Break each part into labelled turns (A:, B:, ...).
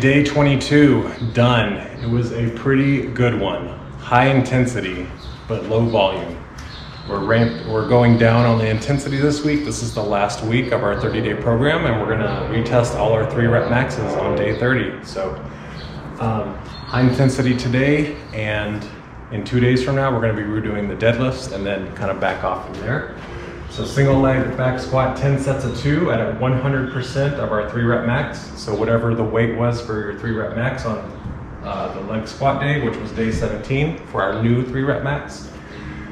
A: day 22 done. It was a pretty good one. High intensity, but low volume. We're going down on the intensity this week. This is the last week of our 30-day program, and we're gonna retest all our 3 rep maxes on day 30. So high intensity today, and in 2 days from now, we're gonna be redoing the deadlifts and then kind of back off from there. So single leg back squat, 10 sets of 2 at 100% of our 3 rep max. So whatever the weight was for your 3 rep max on the leg squat day, which was day 17 for our new 3 rep max.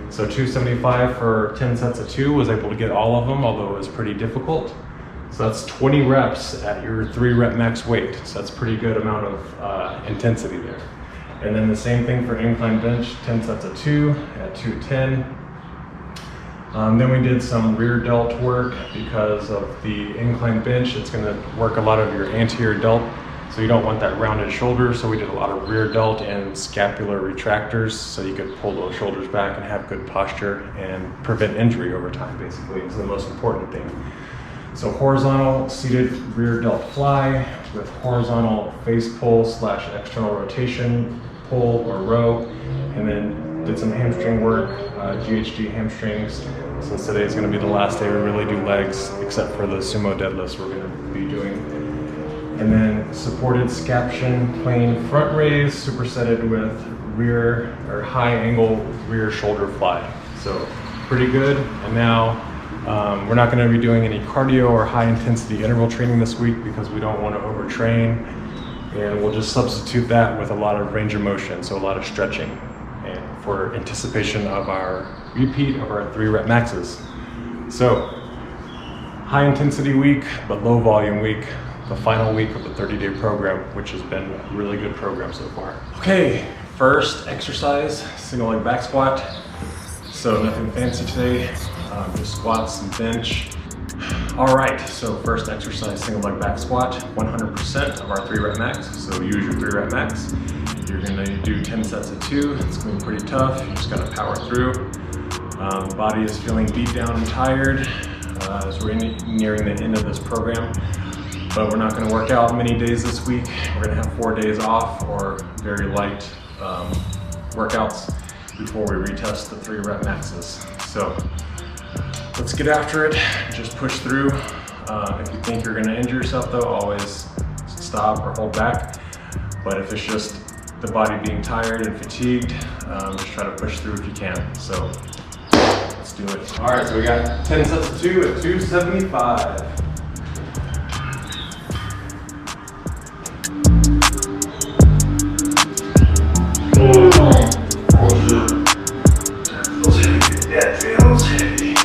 A: So 275 for 10 sets of 2, was able to get all of them, although it was pretty difficult. So that's 20 reps at your 3 rep max weight. So that's a pretty good amount of intensity there. And then the same thing for incline bench, 10 sets of 2 at 210. Then we did some rear delt work because of the incline bench. It's going to work a lot of your anterior delt, so you don't want that rounded shoulder. So we did a lot of rear delt and scapular retractors, so you could pull those shoulders back and have good posture and prevent injury over time, basically, is the most important thing. So horizontal seated rear delt fly with horizontal face pull / external rotation pull or row, and then did some hamstring work, GHD hamstrings, since today is going to be the last day we really do legs, except for the sumo deadlifts we're going to be doing. And then supported scaption plane front raise, supersetted with rear or high angle rear shoulder fly. So pretty good. And now we're not going to be doing any cardio or high intensity interval training this week because we don't want to overtrain. And we'll just substitute that with a lot of range of motion, so a lot of stretching, and for anticipation of our repeat of our 3 rep maxes. So high intensity week, but low volume week, the final week of the 30-day program, which has been a really good program so far. Okay, first exercise, single leg back squat. So nothing fancy today, just squats and bench. All right, so first exercise, single leg back squat, 100% of our 3 rep max. So use your 3 rep max. You're gonna do 10 sets of 2. It's gonna be pretty tough. You just gotta power through. Body is feeling beat down and tired as we're nearing the end of this program. But we're not gonna work out many days this week. We're gonna have 4 days off or very light workouts before we retest the 3 rep maxes. So let's get after it, just push through. If you think you're gonna injure yourself though, always stop or hold back. But if it's just the body being tired and fatigued, just try to push through if you can. So let's do it. All right, so we got 10 sets of 2 at 275. That feels heavy.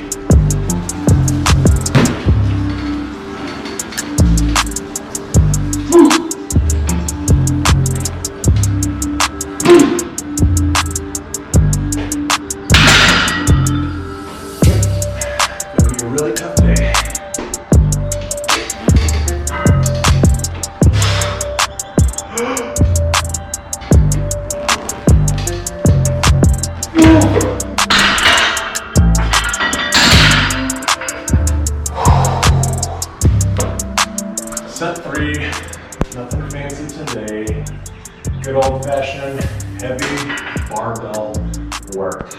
A: Gonna be a really tough day. Set 3, nothing fancy today. Good old-fashioned heavy barbell work.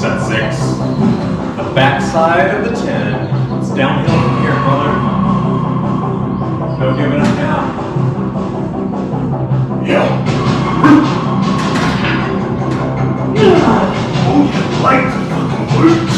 A: Set 6. The back side of the 10. It's downhill from here, brother. No giving up now. Yeah. Oh, you like the fucking glutes.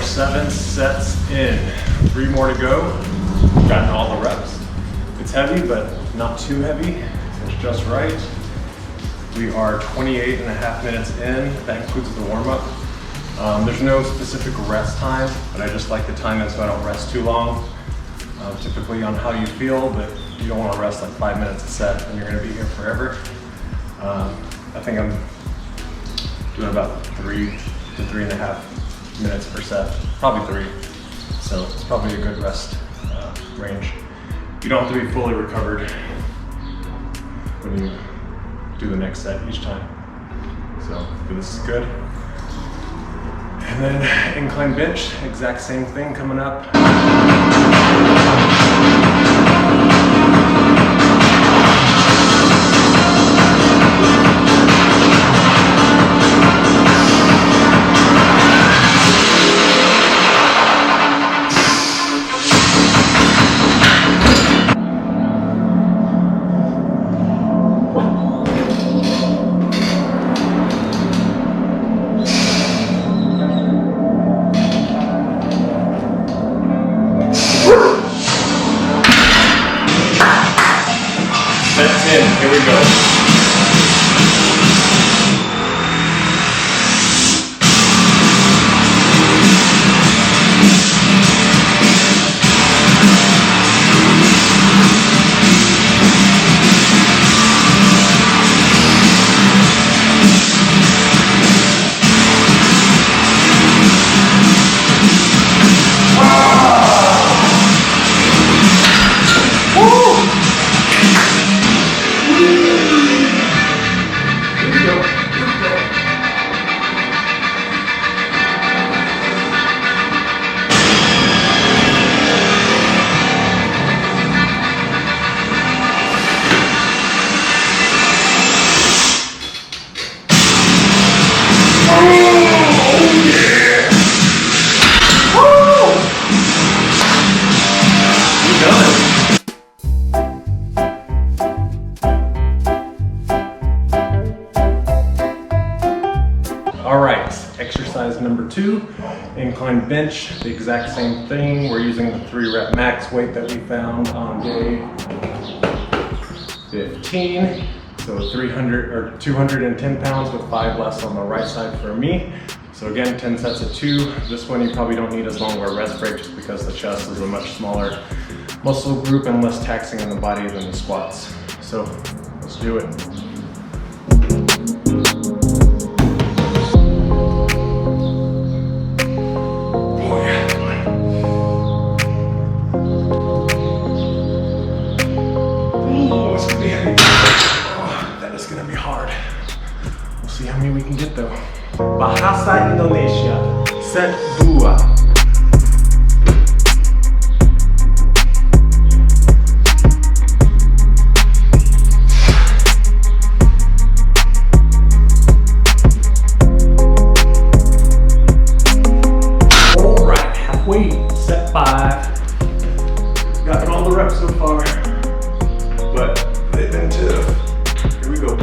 A: 7 sets in. 3 more to go. Gotten all the reps. It's heavy, but not too heavy. It's just right. We are 28 and a half minutes in. That includes the warm-up. There's no specific rest time, but I just like to time it so I don't rest too long. Typically on how you feel, but you don't want to rest like 5 minutes a set and you're going to be here forever. I think I'm doing about 3 to 3.5 minutes per set, probably 3. So it's probably a good rest range. You don't have to be fully recovered when you do the next set each time. So this is good. And then incline bench, exact same thing coming up. Here we go. Exercise number 2, incline bench, the exact same thing. We're using the 3 rep max weight that we found on day 15. So 300 or 210 pounds with 5 less on the right side for me. So again, 10 sets of 2. This one you probably don't need as long of a rest break just because the chest is a much smaller muscle group and less taxing on the body than the squats. So let's do it. See how many we can get though. Bahasa Indonesia, set 2. Alright, halfway, set 5. Gotten all the reps so far, but they've been tough. Here we go.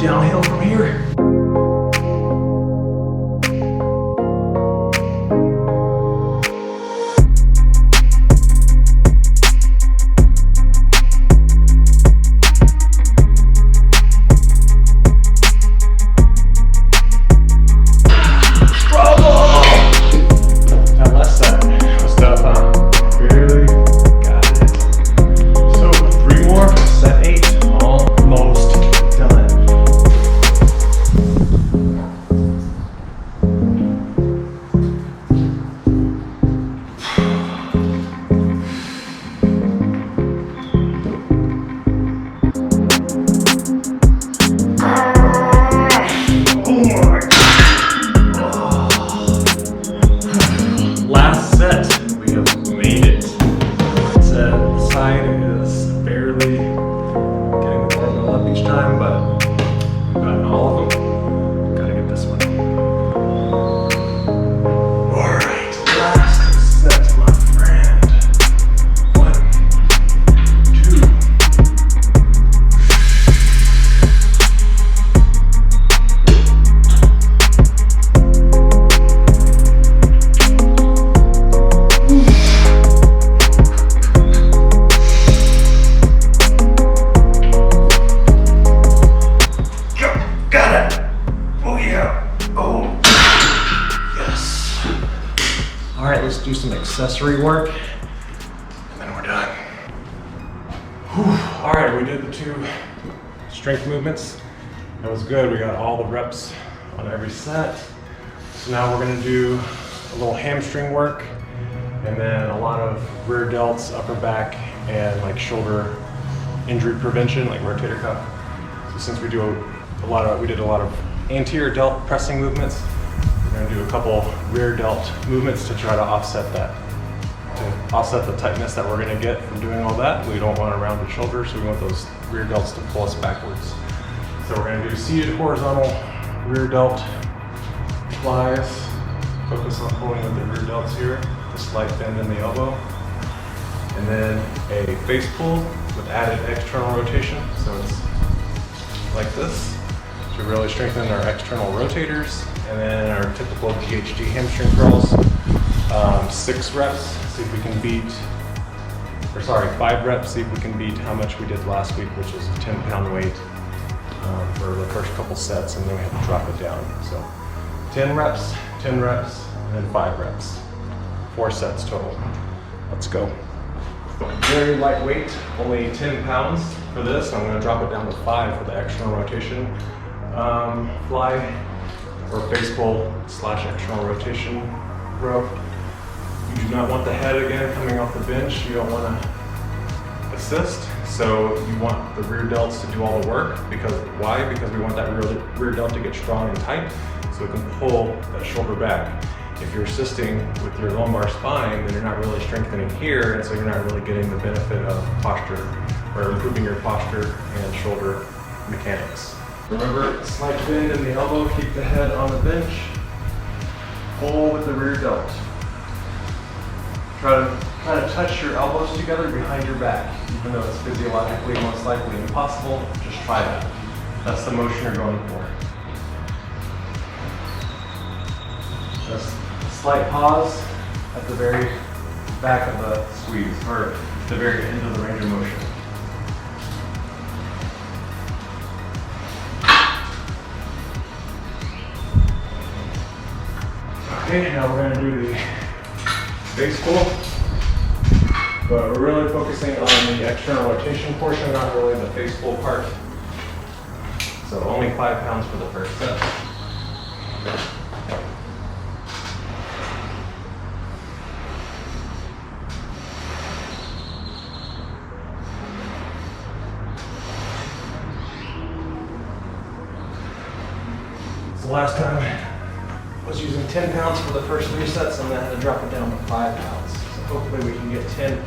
A: Downhill from here. All right, let's do some accessory work, and then we're done. Whew. All right, we did the 2 strength movements. That was good. We got all the reps on every set. So now we're gonna do a little hamstring work, and then a lot of rear delts, upper back, and like shoulder injury prevention, like rotator cuff. So since we did a lot of anterior delt pressing movements, we're gonna do a couple rear delt movements to try to offset that. To offset the tightness that we're gonna get from doing all that. We don't want a rounded shoulder, so we want those rear delts to pull us backwards. So we're gonna do seated horizontal rear delt flies. Focus on pulling with the rear delts here, a slight bend in the elbow. And then a face pull with added external rotation. So it's like this to really strengthen our external rotators. And then our typical GHD hamstring curls. 6 reps, see if we can beat, 5 reps, see if we can beat how much we did last week, which is a 10-pound weight for the first couple sets, and then we have to drop it down. So 10 reps, and then 5 reps. 4 sets total. Let's go. Very lightweight, only 10 pounds for this. I'm gonna drop it down to 5 for the external rotation fly, or face pull / external rotation row. You do not want the head again coming off the bench. You don't want to assist. So you want the rear delts to do all the work. Why? Because we want that rear delt to get strong and tight so it can pull that shoulder back. If you're assisting with your lumbar spine, then you're not really strengthening here, and so you're not really getting the benefit of posture or improving your posture and shoulder mechanics. Remember, slight bend in the elbow, keep the head on the bench. Pull with the rear delt. Try to kind of touch your elbows together behind your back. Even though it's physiologically most likely impossible, just try that. That's the motion you're going for. Just a slight pause at the very back of the squeeze, or the very end of the range of motion. Okay, now we're going to do the base pull, but we're really focusing on the external rotation portion, not really the face pull part. So only 5 pounds for the first set. So last time I was using 10 pounds for the first 3 sets, and then I had to drop it down to 5 pounds. So hopefully we can get 10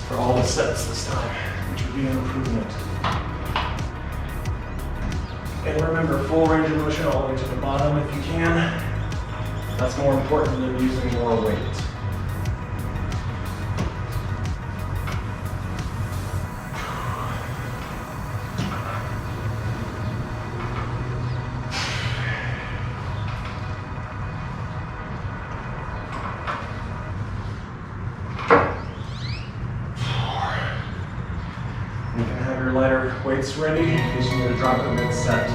A: for all the sets this time, which would be an improvement. And remember, full range of motion all the way to the bottom if you can. That's more important than using more weight. You can have your lighter weights ready in case you need to drop it mid-set.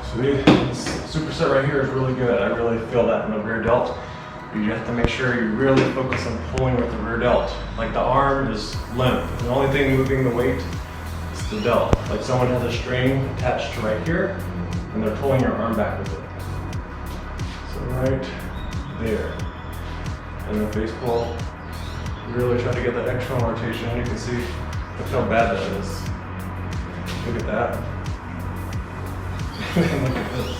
A: So this superset right here is really good. I really feel that in the rear delt. You have to make sure you really focus on pulling with the rear delt. Like the arm is limp. The only thing moving the weight is the delt. Like someone has a string attached to right here, and they're pulling your arm back with it. So right there. And then face pull. Really try to get that external rotation. You can see, look how bad that is. Look at that. And look at this.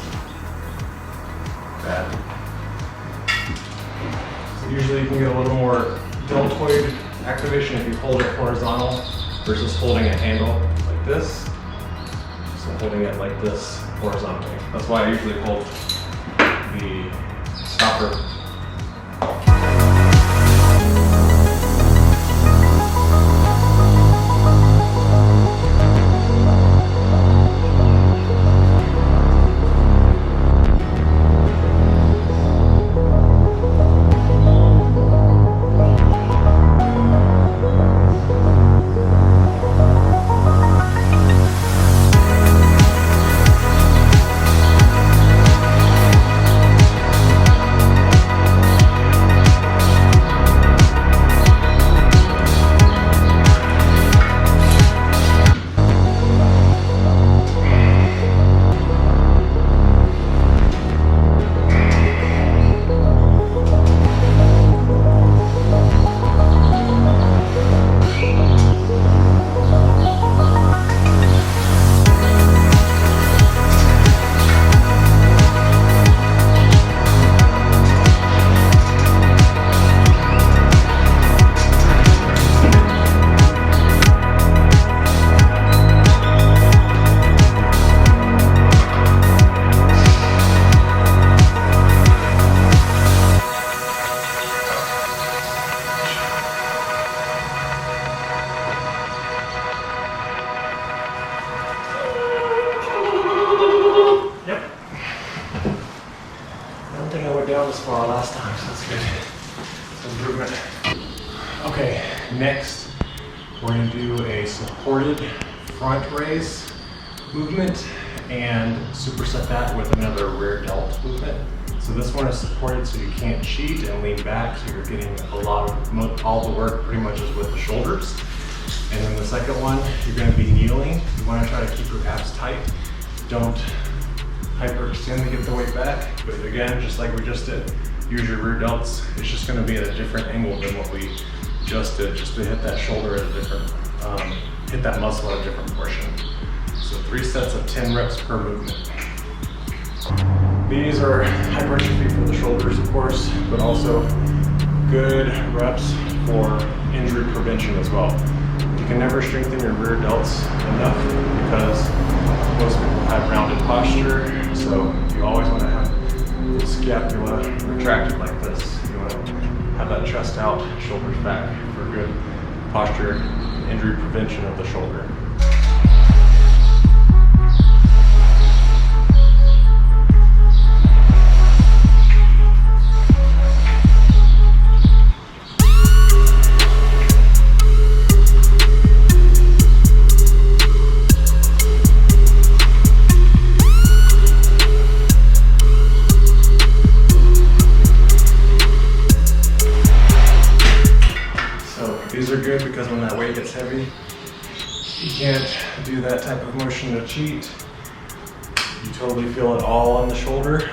A: Bad. So usually you can get a little more deltoid activation if you hold it horizontal versus holding a handle like this. So holding it like this horizontally. That's why I usually hold the stopper. Next, we're going to do a supported front raise movement and superset that with another rear delt movement. So this one is supported so you can't cheat and lean back, so you're getting all the work pretty much is with the shoulders. And then the second one, you're going to be kneeling. You want to try to keep your abs tight. Don't hyperextend to get the weight back. But again, just like we just did, use your rear delts. It's just going to be at a different angle than what we just did, just to hit that shoulder at a different, hit that muscle at a different portion. So 3 sets of 10 reps per movement. These are hypertrophy for the shoulders, of course, but also good reps for injury prevention as well. You can never strengthen your rear delts enough because most people have rounded posture, so you always want to have the scapula retracted like this. You want to have that chest out, shoulders back for good posture, injury prevention of the shoulder. These are good because when that weight gets heavy, you can't do that type of motion to cheat. You totally feel it all on the shoulder.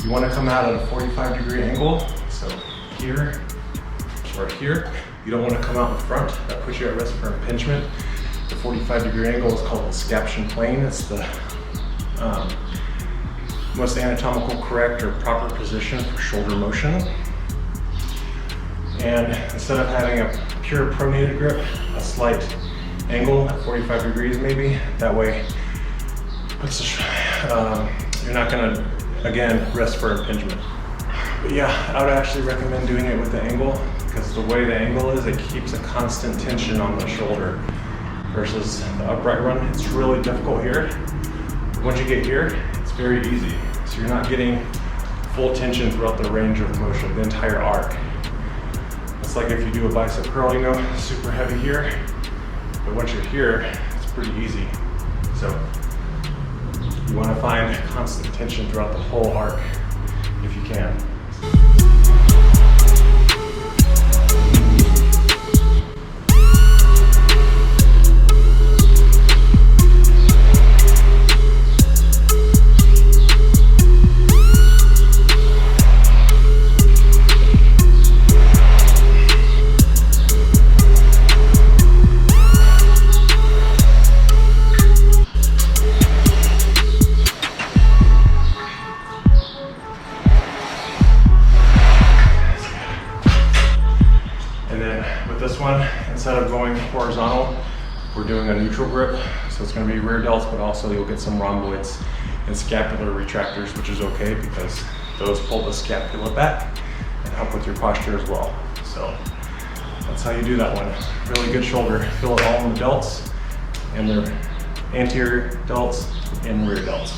A: You want to come out at a 45-degree angle. So here or here. You don't want to come out in front. That puts you at risk for impingement. The 45-degree angle is called the Scaption plane. It's the most anatomical correct or proper position for shoulder motion. And instead of having a pure pronated grip, a slight angle at 45 degrees maybe, that way you're not gonna, again, risk for impingement. But yeah, I would actually recommend doing it with the angle because the way the angle is, it keeps a constant tension on the shoulder versus the upright run. It's really difficult here. Once you get here, it's very easy. So you're not getting full tension throughout the range of motion, the entire arc. It's like if you do a bicep curl, you know, super heavy here, but once you're here, it's pretty easy. So you want to find constant tension throughout the whole arc if you can. This one, instead of going horizontal, we're doing a neutral grip. So it's going to be rear delts, but also you'll get some rhomboids and scapular retractors, which is okay because those pull the scapula back and help with your posture as well. So that's how you do that one. Really good shoulder. Feel it all in the delts and the anterior delts and rear delts.